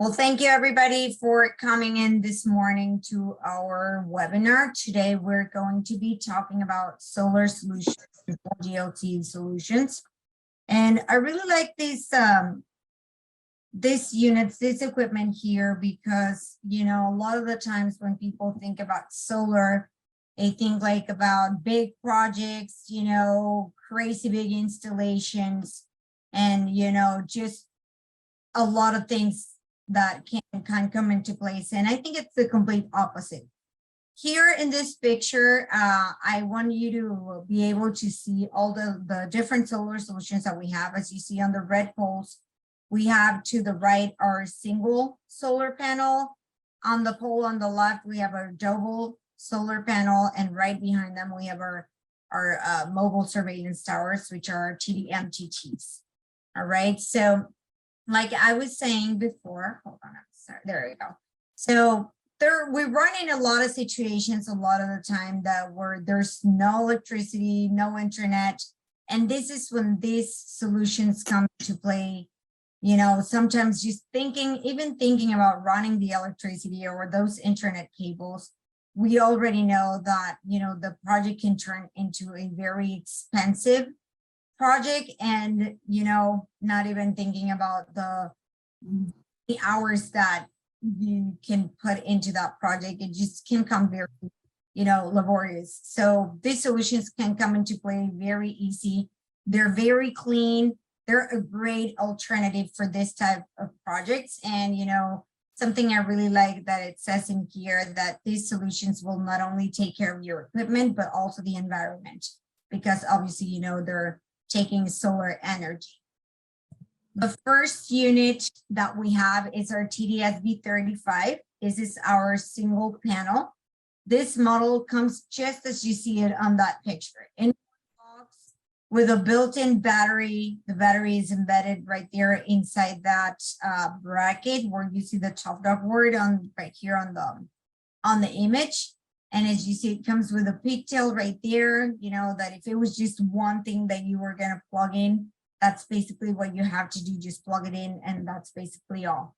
Well, thank you everybody for coming in this morning to our webinar. Today, we're going to be talking about solar solutions and GLT solutions. And I really like this equipment here because, you know, a lot of the times when people think about solar, they think like about big projects, you know, crazy big installations, and, you know, just a lot of things that can come into place. And I think it's the complete opposite. Here in this picture, I want you to be able to see all the different solar solutions that we have. As you see on the red poles, we have to the right our single solar panel. On the pole on the left, we have our double solar panel, and right behind them, we have our mobile surveillance towers, which are our TDMTTs. All right, so like I was saying before, hold on, I'm sorry, there we go. So we run in a lot of situations a lot of the time that where there's no electricity, no internet. And this is when these solutions come to play. You know, sometimes just even thinking about running the electricity or those internet cables, we already know that, you know, the project can turn into a very expensive project, and, you know, not even thinking about the hours that you can put into that project. It just can come very, you know, laborious. So these solutions can come into play very easy. They're very clean. They're a great alternative for this type of projects. And, you know, something I really like that it says in here that these solutions will not only take care of your equipment, but also the environment, because obviously, you know, they're taking solar energy. The first unit that we have is our TDSV35. This is our single panel. This model comes just as you see it on that picture, in a box with a built-in battery. The battery is embedded right there inside that bracket where you see the TOUGHDOG word on right here on the image. And as you see, it comes with a pigtail right there, you know, that if it was just one thing that you were going to plug in, that's basically what you have to do, just plug it in, and that's basically all.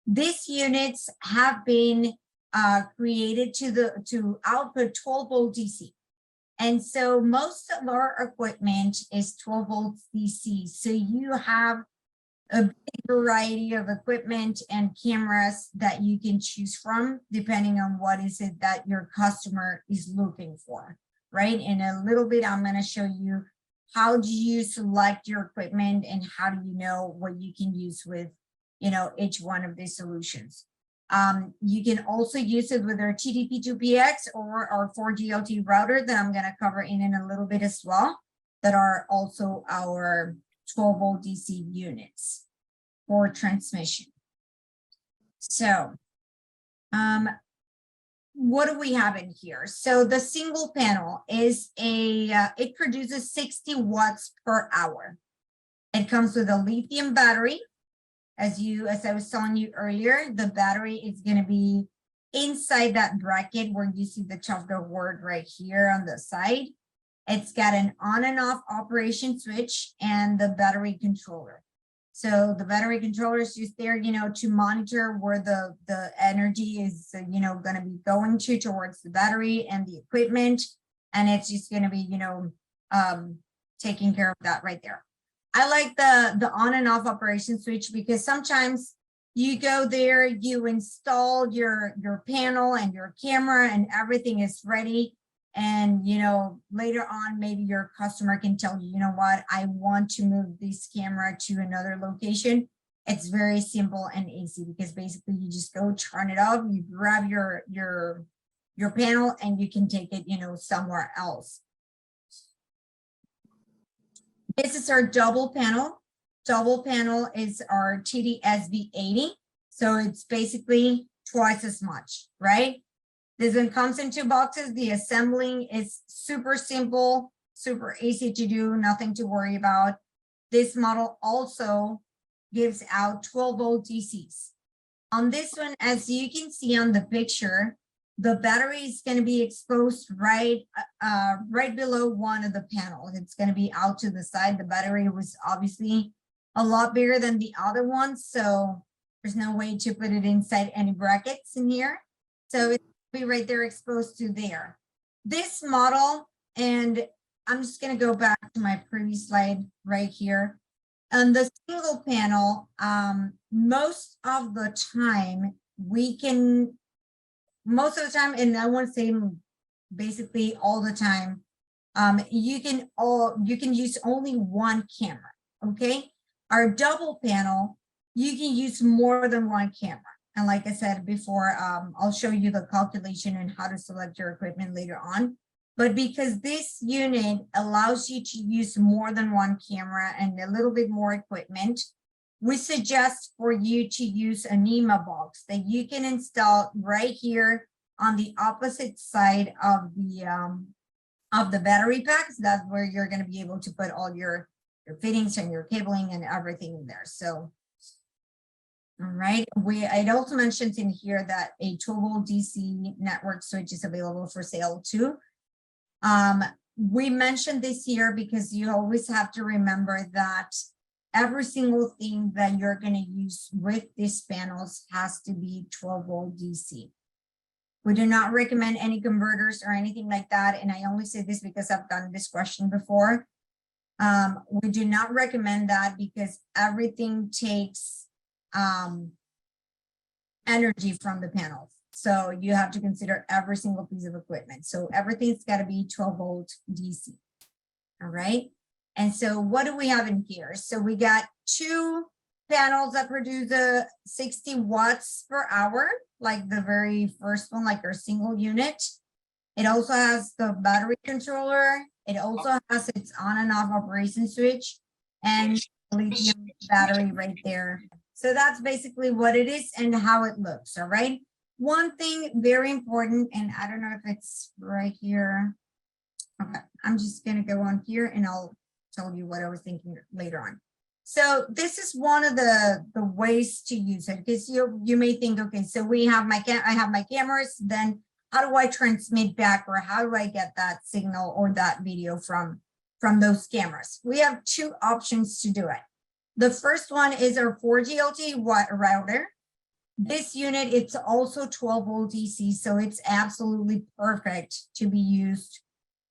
These units have been created to output 12 volt DC. And so most of our equipment is 12 volts DC. So you have a big variety of equipment and cameras that you can choose from, depending on what is it that your customer is looking for, right? In a little bit, I'm going to show you how do you select your equipment and how do you know what you can use with, you know, each one of these solutions. You can also use it with our TDP2PX or our 4GLT router that I'm going to cover in a little bit as well, that are also our 12 volt DC units for transmission. So what do we have in here? So the single panel is it produces 60 watts per hour. It comes with a lithium battery. As I was telling you earlier, the battery is going to be inside that bracket where you see the TOUGHDOG word right here on the side. It's got an on and off operation switch and the battery controller. So the battery controller is just there, you know, to monitor where the energy is, you know, going to be going towards the battery and the equipment. And it's just going to be, you know, taking care of that right there. I like the on and off operation switch because sometimes you go there, you install your panel and your camera and everything is ready. And, you know, later on, maybe your customer can tell you, you know what, I want to move this camera to another location. It's very simple and easy because basically you just go turn it off, you grab your panel and you can take it, you know, somewhere else. This is our double panel. Double panel is our TDSV80. So it's basically twice as much, right? This one comes in 2 boxes. The assembling is super simple, super easy to do, nothing to worry about. This model also gives out 12 volt DCs. On this one, as you can see on the picture, the battery is going to be exposed right below one of the panels. It's going to be out to the side. The battery was obviously a lot bigger than the other one, so There's no way to put it inside any brackets in here. So it's be right there exposed to there. This model, and I'm just going to go back to my previous slide right here. On the single panel, most of the time, and I want to say basically all the time, you can use only one camera, okay? Our double panel, you can use more than one camera. And like I said before, I'll show you the calculation and how to select your equipment later on. But because this unit allows you to use more than one camera and a little bit more equipment, we suggest for you to use a NEMA box that you can install right here on the opposite side of the battery packs. That's where you're going to be able to put all your fittings and your cabling and everything in there. So, all right. It also mentions in here that a 12-volt DC network switch is available for sale too. We mentioned this here because you always have to remember that every single thing that you're going to use with these panels has to be 12-volt DC. We do not recommend any converters or anything like that. And I only say this because I've gotten this question before. We do not recommend that because everything takes energy from the panels. So you have to consider every single piece of equipment. So everything's got to be 12-volt DC. All right. And so what do we have in here? So we got two panels that produce 60 watts per hour, like the very first one, like our single unit. It also has the battery controller. It also has its on and off operation switch and lithium battery right there. So that's basically what it is and how it looks. All right. One thing very important, and I don't know if it's right here. Okay, I'm just going to go on here and I'll tell you what I was thinking later on. So this is one of the ways to use it, because you may think, okay, so I have my cameras, then how do I transmit back, or how do I get that signal or that video from those cameras? We have two options to do it. The first one is our 4G LTE router. This unit, it's also 12-volt DC, so it's absolutely perfect to be used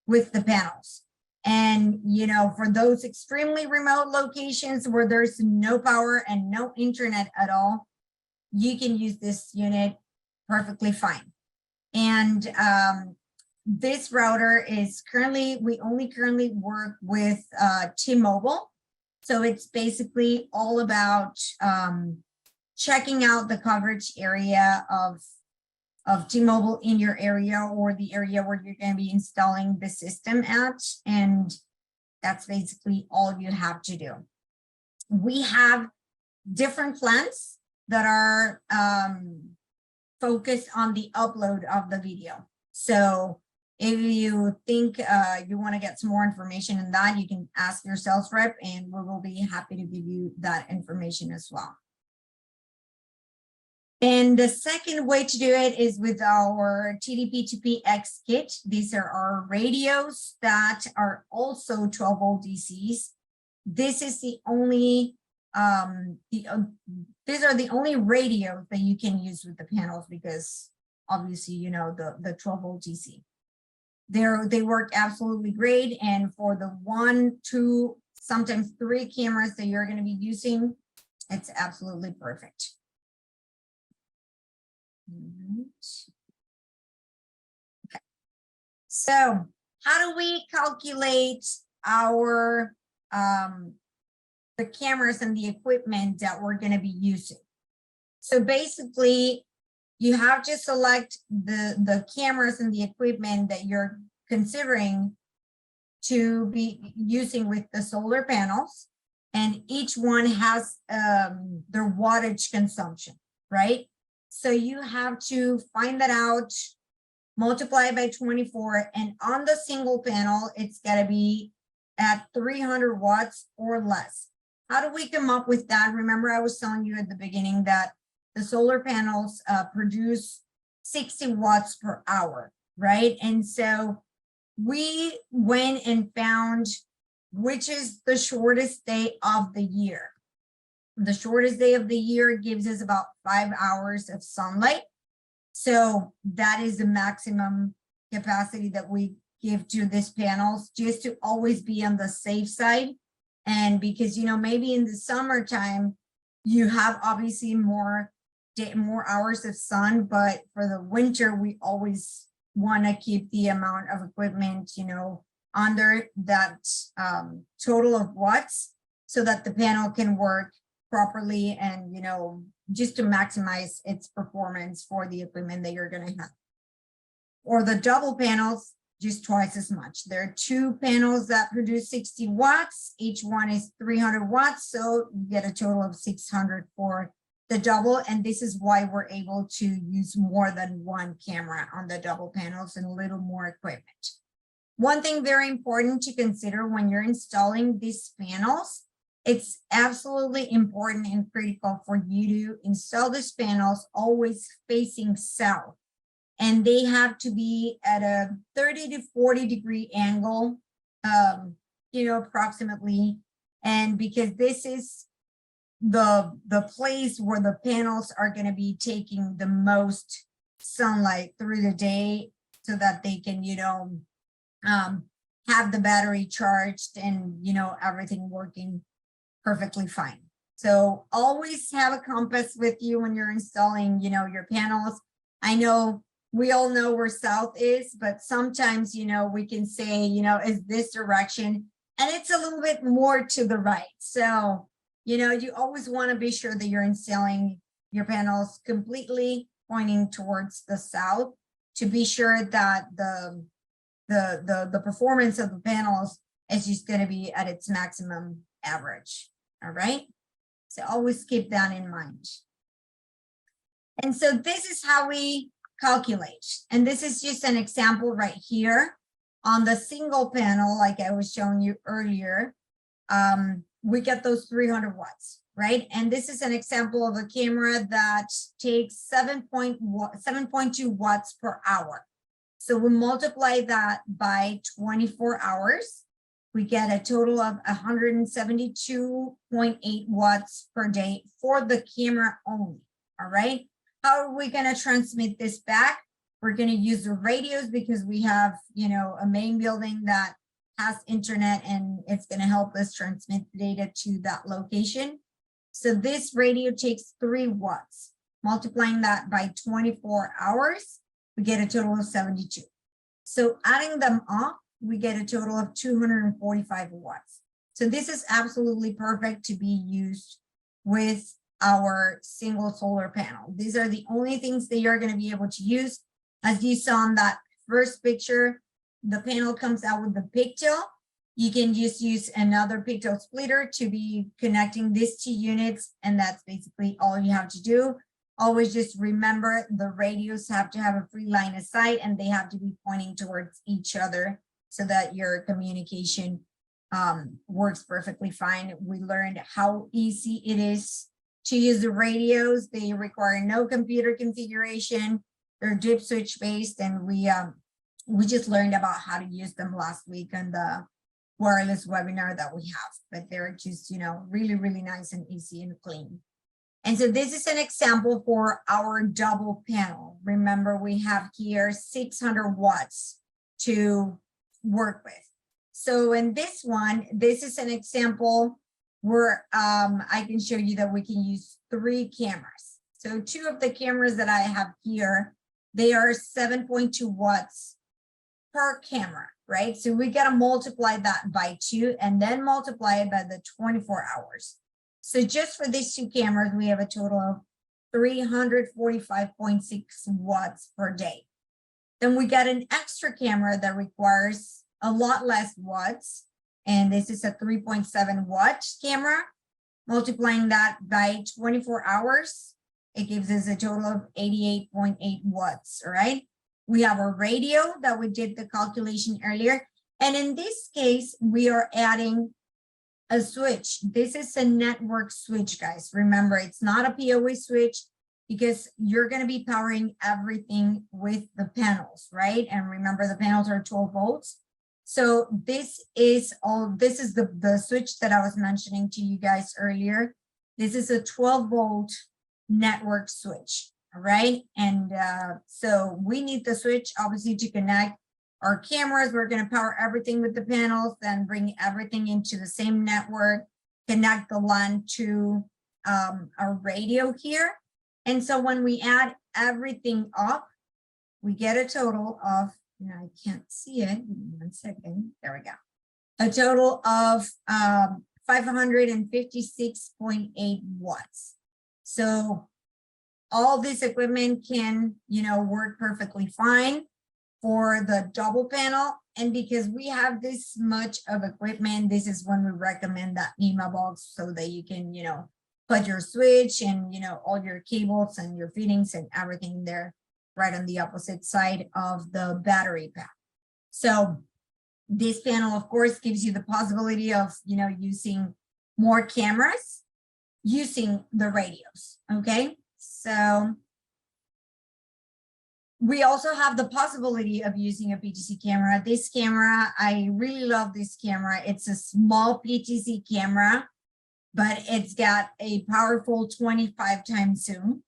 with the panels. And, you know, for those extremely remote locations where there's no power and no internet at all, you can use this unit perfectly fine. And this router is we only currently work with T-Mobile. So it's basically all about checking out the coverage area of T-Mobile in your area or the area where you're going to be installing the system at. And that's basically all you have to do. We have different plans that are focused on the upload of the video. So if you think you want to get some more information on that, you can ask your sales rep and we will be happy to give you that information as well. And the second way to do it is with our TDP2PX kit. These are our radios that are also 12-volt DCs. This is the only, these are the only radios that you can use with the panels because obviously, you know, the 12-volt DC. They work absolutely great. And for the 1, 2, sometimes 3 cameras that you're going to be using, it's absolutely perfect. Okay. So how do we calculate our the cameras and the equipment that we're going to be using? So basically, you have to select the cameras and the equipment that you're considering to be using with the solar panels, and each one has their wattage consumption, right? So you have to find that out, multiply by 24, and on the single panel, it's got to be at 300 watts or less. How do we come up with that? Remember, I was telling you at the beginning that the solar panels produce 60 watts per hour, right? And so we went and found which is the shortest day of the year. The shortest day of the year gives us about 5 hours of sunlight. So that is the maximum capacity that we give to these panels, just to always be on the safe side. And because, you know, maybe in the summertime, you have obviously more hours of sun, but for the winter, we always want to keep the amount of equipment, you know, under that total of watts, so that the panel can work properly and, you know, just to maximize its performance for the equipment that you're going to have. Or the double panels, just twice as much. There are 2 panels that produce 60 watts. Each one is 300 watts. So you get a total of 600 for the double. And this is why we're able to use more than 1 camera on the double panels and a little more equipment. One thing very important to consider when you're installing these panels, it's absolutely important and critical for you to install these panels always facing south. And they have to be at a 30 to 40 degree angle, you know, approximately. And because this is the place where the panels are going to be taking the most sunlight through the day, so that they can, you know, have the battery charged and, you know, everything working perfectly fine. So always have a compass with you when you're installing, you know, your panels. I know we all know where south is, but sometimes, you know, we can say, you know, is this direction, and it's a little bit more to the right. So, you know, you always want to be sure that you're installing your panels completely pointing towards the south, to be sure that the performance of the panels is just going to be at its maximum average. All right. So always keep that in mind. And so this is how we calculate. And this is just an example right here on the single panel, like I was showing you earlier. We get those 300 watts, right? And this is an example of a camera that takes 7.2 watts per hour. So we multiply that by 24 hours. We get a total of 172.8 watts per day for the camera only. All right. How are we going to transmit this back? We're going to use the radios, because we have, you know, a main building that has internet, and it's going to help us transmit data to that location. So this radio takes 3 watts. Multiplying that by 24 hours, we get a total of 72. So adding them up, we get a total of 245 watts. So this is absolutely perfect to be used with our single solar panel. These are the only things that you're going to be able to use. As you saw in that first picture, the panel comes out with the pigtail. You can just use another pigtail splitter to be connecting these 2 units, and that's basically all you have to do. Always just remember, the radios have to have a free line of sight, and they have to be pointing towards each other so that your communication works perfectly fine. We learned how easy it is to use the radios. They require no computer configuration. They're dip switch based, and we just learned about how to use them last week on the wireless webinar that we have. But they're just, you know, really, really nice and easy and clean. And so this is an example for our double panel. Remember, we have here 600 watts to work with. So in this one, this is an example where I can show you that we can use 3 cameras. So 2 of the cameras that I have here, they are 7.2 watts per camera, right? So we got to multiply that by 2 and then multiply it by the 24 hours. So just for these 2 cameras, we have a total of 345.6 watts per day. Then we got an extra camera that requires a lot less watts. And this is a 3.7 watt camera. Multiplying that by 24 hours, it gives us a total of 88.8 watts, all right? We have a radio that we did the calculation earlier. And in this case, we are adding a switch. This is a network switch, guys. Remember, it's not a PoE switch, because you're going to be powering everything with the panels, right? And remember, the panels are 12 volts. So this is the switch that I was mentioning to you guys earlier. This is a 12-volt network switch, all right? And so we need the switch, obviously, to connect our cameras. We're going to power everything with the panels, then bring everything into the same network, connect the LAN to our radio here. And so when we add everything up, we get a total of, I can't see it, 1 second, there we go. A total of 556.8 watts. So all this equipment can, work perfectly fine for the double panel. And because we have this much of equipment, this is when we recommend that NEMA box, so that you can, put your switch and, all your cables and your fittings and everything there right on the opposite side of the battery pack. So this panel, of course, gives you the possibility of, using more cameras using the radios. Okay, so we also have the possibility of using a PTC camera. This camera, I really love this camera. It's a small PTC camera, but it's got a powerful 25 times zoom.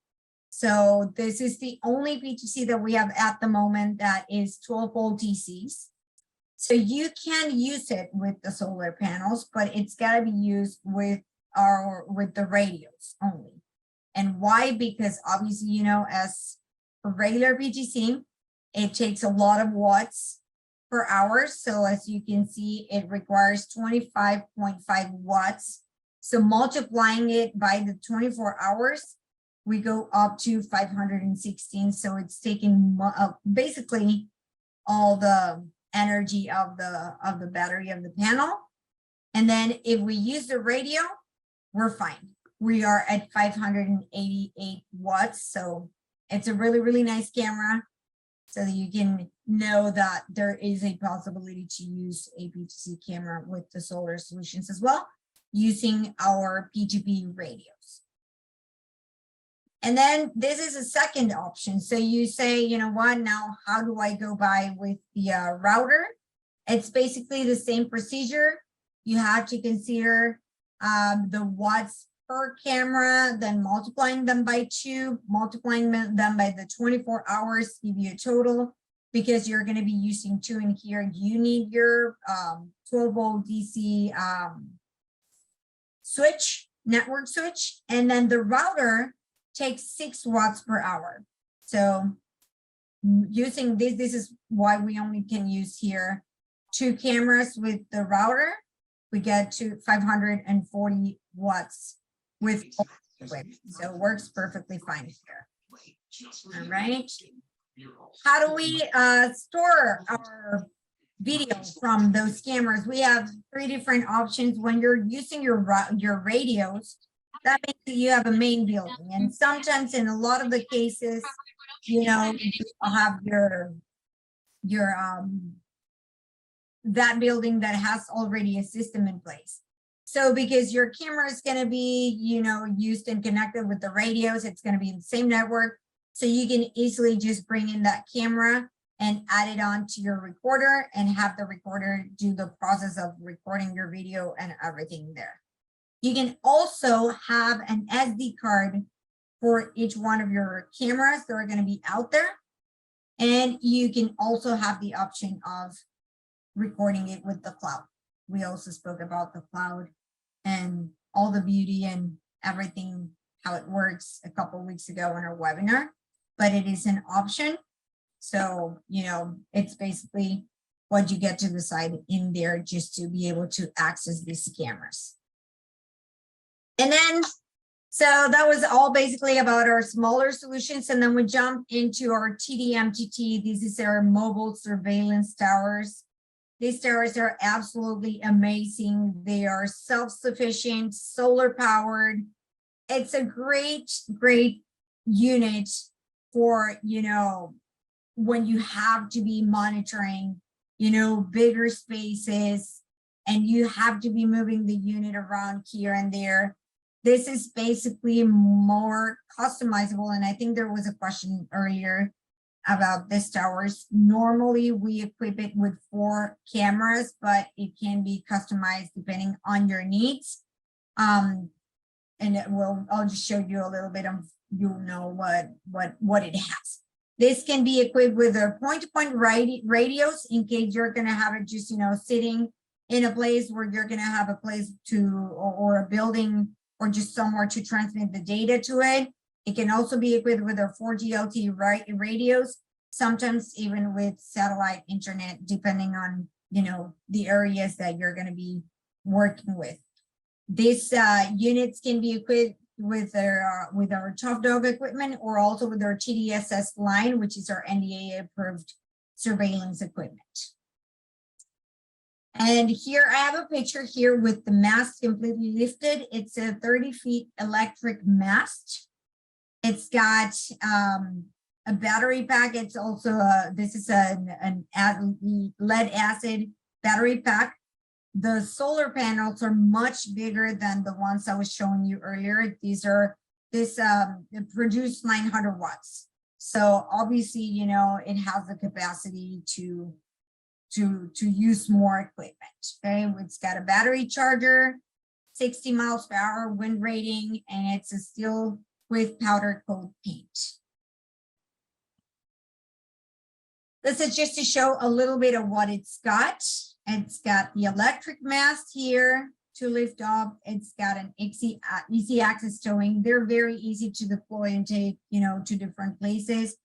So this is the only PTC that we have at the moment that is 12-volt DCs. So you can use it with the solar panels, but it's got to be used with the radios only. And why? Because obviously, as a regular PTC, it takes a lot of watts per hour. So as you can see, it requires 25.5 watts. So multiplying it by the 24 hours, we go up to 516. So it's taking basically all the energy of the battery of the panel. And then if we use the radio, we're fine. We are at 588 watts. So it's a really, really nice camera, so that you can know that there is a possibility to use a PTC camera with the solar solutions as well, using our P2P radios. And then this is a second option. So you say, what, now how do I go by with the router? It's basically the same procedure. You have to consider the watts per camera, then multiplying them by 2, multiplying them by the 24 hours, give you a total. Because you're going to be using 2 in here, you need your 12-volt DC switch, network switch, and then the router takes 6 watts per hour. So using this is why we only can use here 2 cameras with the router. We get to 540 watts with all the equipment. So it works perfectly fine here. All right. How do we store our video from those cameras? We have 3 different options. When you're using your radios, that means that you have a main building, and sometimes in a lot of the cases, you have your that building that has already a system in place. So because your camera is going to be, used and connected with the radios, it's going to be in the same network. So you can easily just bring in that camera and add it on to your recorder and have the recorder do the process of recording your video and everything there. You can also have an SD card for each one of your cameras that are going to be out there. And you can also have the option of recording it with the cloud. We also spoke about the cloud and all the beauty and everything, how it works a couple of weeks ago on our webinar, but it is an option. So, it's basically what you get to decide in there just to be able to access these cameras. And then, so that was all basically about our smaller solutions. And then we jump into our TDMTT. This is our mobile surveillance towers. These towers are absolutely amazing. They are self-sufficient, solar powered. It's a great unit for, when you have to be monitoring, bigger spaces and you have to be moving the unit around here and there. This is basically more customizable. And I think there was a question earlier about this towers. Normally we equip it with 4 cameras, but it can be customized depending on your needs. and I'll just show you a little bit of, you'll know what it has. This can be equipped with a point-to-point radios in case you're going to have it just, sitting in a place where you're going to have a place to, or a building, or just somewhere to transmit the data to it. It can also be equipped with our 4G LTE radios, sometimes even with satellite internet, depending on, the areas that you're going to be working with. These units can be equipped with our TOUGHDOG equipment, or also with our TDSS line, which is our NDA approved surveillance equipment. And here I have a picture here with the mast completely lifted. It's a 30 feet electric mast. It's got a battery pack. It's also this is an lead acid battery pack. The solar panels are much bigger than the ones I was showing you earlier. This produce 900 watts. So obviously, it has the capacity to use more equipment. Okay, it's got a battery charger, 60 miles per hour wind rating, and it's a steel with powder coat paint. This is just to show a little bit of what it's got. It's got the electric mast here to lift up. It's got an easy access towing. They're very easy to deploy and take, to different places.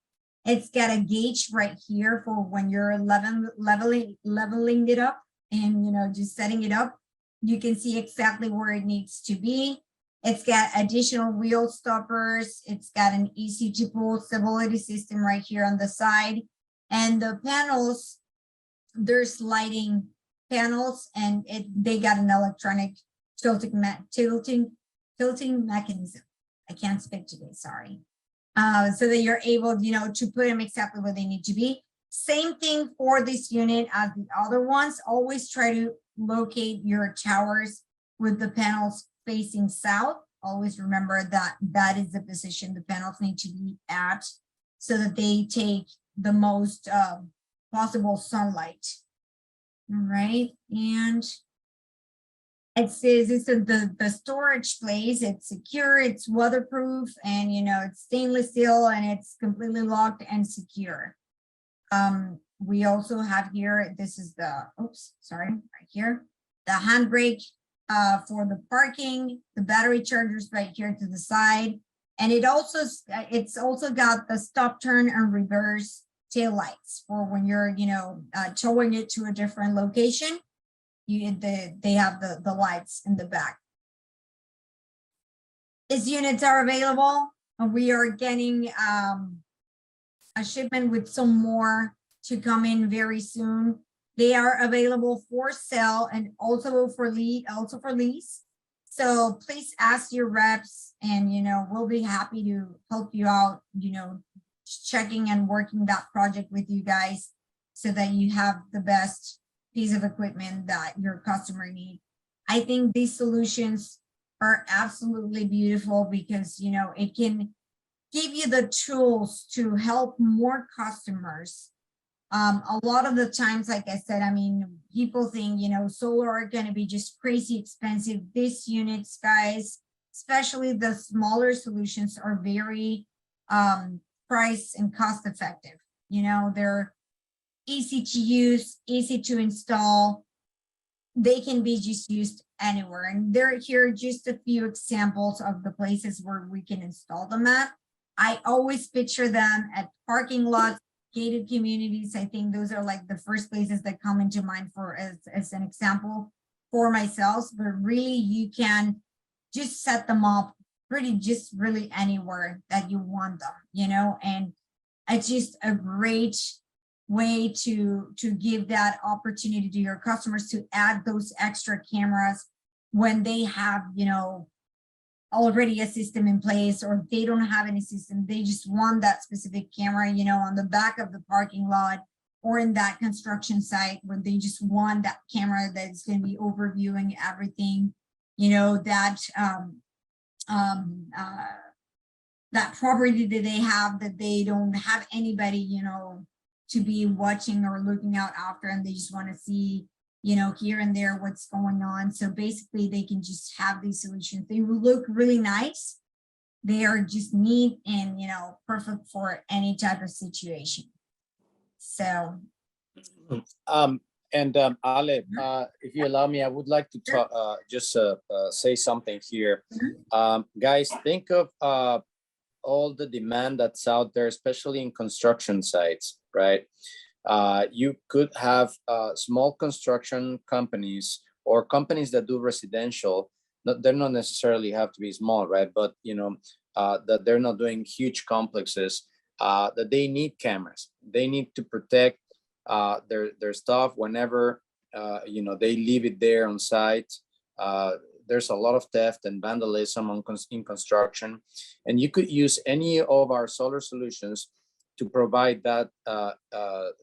It's got a gauge right here for when you're leveling it up and, just setting it up. You can see exactly where it needs to be. It's got additional wheel stoppers. It's got an easy to pull stability system right here on the side. And the panels, they're sliding panels, and they got an electronic tilting mechanism. I can't speak today, sorry. So that you're able, to put them exactly where they need to be. Same thing for this unit as the other ones. Always try to locate your towers with the panels facing south. Always remember that is the position the panels need to be at, so that they take the most possible sunlight. All right, and this is the storage place. It's secure, it's weatherproof, and it's stainless steel, and it's completely locked and secure. We also have here, this is the, right here, the handbrake for the parking, the battery chargers right here to the side, and it's also got the stop, turn, and reverse tail lights for when you're towing it to a different location. They have the lights in the back. These units are available, and we are getting a shipment with some more to come in very soon. They are available for sale and also for lease. So please ask your reps, and we'll be happy to help you out, checking and working that project with you guys so that you have the best piece of equipment that your customer needs. I think these solutions are absolutely beautiful because, it can give you the tools to help more customers. A lot of the times, like I said, people think, solar are going to be just crazy expensive. These units, guys, especially the smaller solutions, are very price and cost effective. They're easy to use, easy to install. They can be just used anywhere. And there here are just a few examples of the places where we can install them at. I always picture them at parking lots, gated communities. I think those are like the first places that come into mind as an example for myself, but really you can just set them up really anywhere that you want them, and it's just a great way to give that opportunity to your customers to add those extra cameras when they have, already a system in place, or they don't have any system. They just want that specific camera, on the back of the parking lot or in that construction site, where they just want that camera that's going to be overviewing everything, that property that they have, that they don't have anybody, to be watching or looking out after, and they just want to see you know, here and there what's going on. So basically they can just have these solutions. They look really nice. They are just neat and, you know, perfect for any type of situation. So. Ale, if you allow me, I would like to talk, say something here. Guys, think of all the demand that's out there, especially in construction sites, right? You could have small construction companies or companies that do residential. They're not necessarily have to be small, right? But you know that they're not doing huge complexes. That they need cameras. They need to protect their stuff whenever you know they leave it there on site. There's a lot of theft and vandalism in construction, and you could use any of our solar solutions to provide that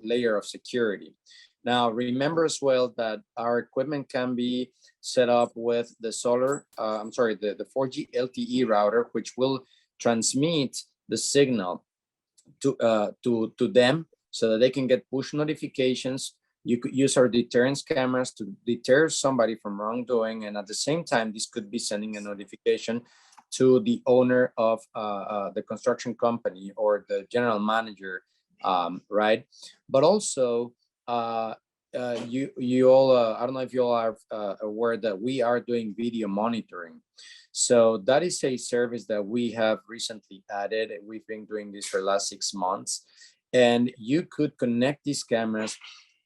layer of security. Now, remember as well that our equipment can be set up with the the 4G LTE router, which will transmit the signal to them so that they can get push notifications. You could use our deterrence cameras to deter somebody from wrongdoing, and at the same time, this could be sending a notification to the owner of the construction company or the general manager, right? But also, you all, I don't know if you all are aware that we are doing video monitoring. So that is a service that we have recently added. We've been doing this for the last 6 months, and you could connect these cameras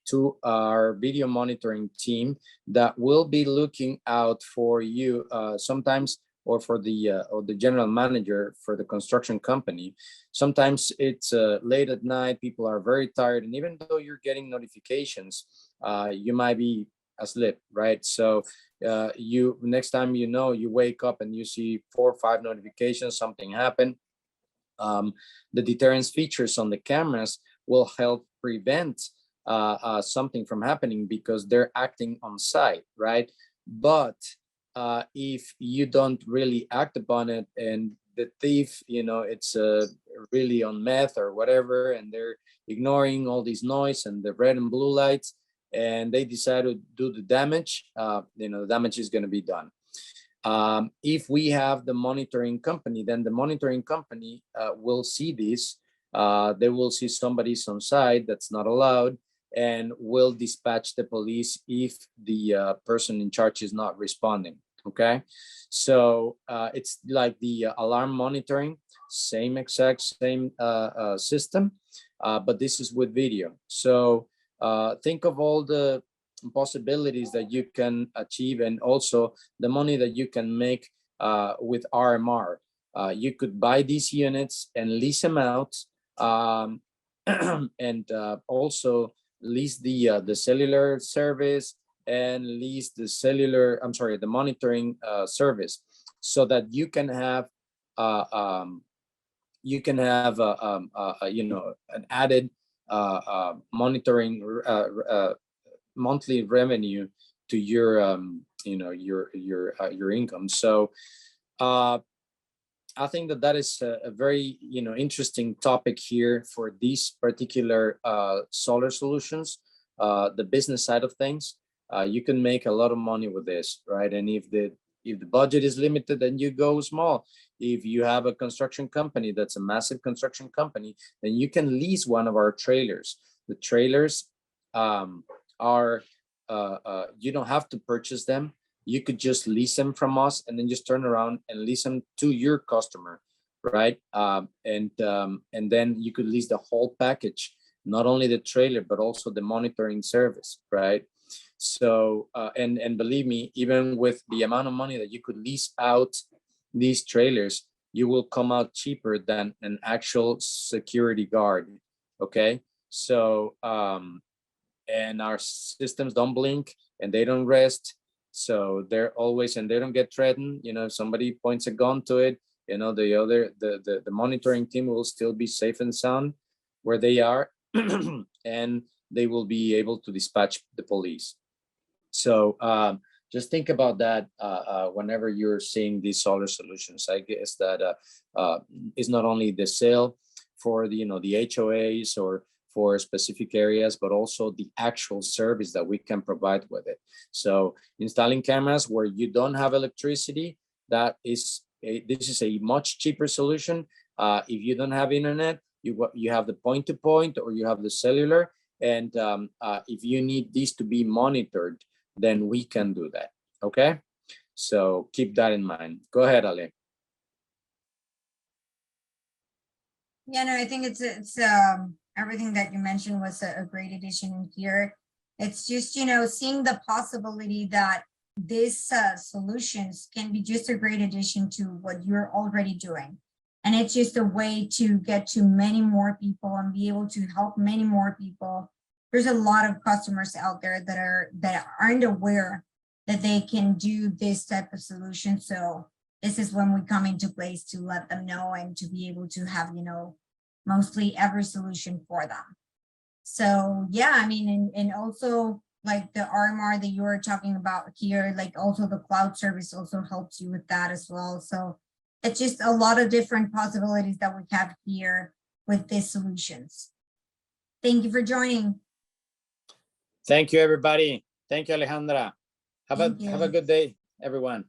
to our video monitoring team that will be looking out for you sometimes, or for the general manager for the construction company. Sometimes it's late at night, people are very tired, and even though you're getting notifications, you might be asleep, right? So you next time you know, you wake up and you see 4 or 5 notifications, something happened. The deterrence features on the cameras will help prevent something from happening because they're acting on site, right? But if you don't really act upon it, and the thief, you know, it's really on meth or whatever, and they're ignoring all this noise and the red and blue lights, and they decide to do the damage, you know, the damage is going to be done. If we have the monitoring company, then the monitoring company will see this. They will see somebody's on site that's not allowed, and will dispatch the police if the person in charge is not responding. Okay, so it's like the alarm monitoring, same exact same system, but this is with video. So think of all the possibilities that you can achieve, and also the money that you can make with RMR. You could buy these units and lease them out, and also lease the cellular service, and lease the the monitoring service, so that you can have you know, an added monitoring monthly revenue to your you know, your income. So I think that is a very, you know, interesting topic here for these particular solar solutions, the business side of things. You can make a lot of money with this, right? And if the budget is limited, then you go small. If you have a construction company that's a massive construction company, then you can lease one of our trailers. The trailers are you don't have to purchase them. You could just lease them from us, and then just turn around and lease them to your customer, right? And then you could lease the whole package, not only the trailer, but also the monitoring service, right? So and believe me, even with the amount of money that you could lease out these trailers, you will come out cheaper than an actual security guard. Okay, so and our systems don't blink and they don't rest, so they're always, and they don't get threatened. You know, if somebody points a gun to it, you know, the monitoring team will still be safe and sound where they are, and they will be able to dispatch the police. So just think about that whenever you're seeing these solar solutions. I guess that is not only the sale for the, you know, the HOAs or for specific areas, but also the actual service that we can provide with it. So installing cameras where you don't have electricity, this is a much cheaper solution. If you don't have internet, you have the point-to-point or you have the cellular. And if you need this to be monitored, then we can do that, okay? So keep that in mind. Go ahead, Ale. Yeah, no, I think it's everything that you mentioned was a great addition in here. It's just, you know, seeing the possibility that these solutions can be just a great addition to what you're already doing. And it's just a way to get to many more people and be able to help many more people. There's a lot of customers out there that aren't aware that they can do this type of solution. So this is when we come into place to let them know and to be able to have, you know, mostly every solution for them. So yeah, I mean, and also like the RMR that you were talking about here, like also the cloud service also helps you with that as well. So it's just a lot of different possibilities that we have here with these solutions. Thank you for joining. Thank you, everybody. Thank you, Alejandra. Have a good day, everyone.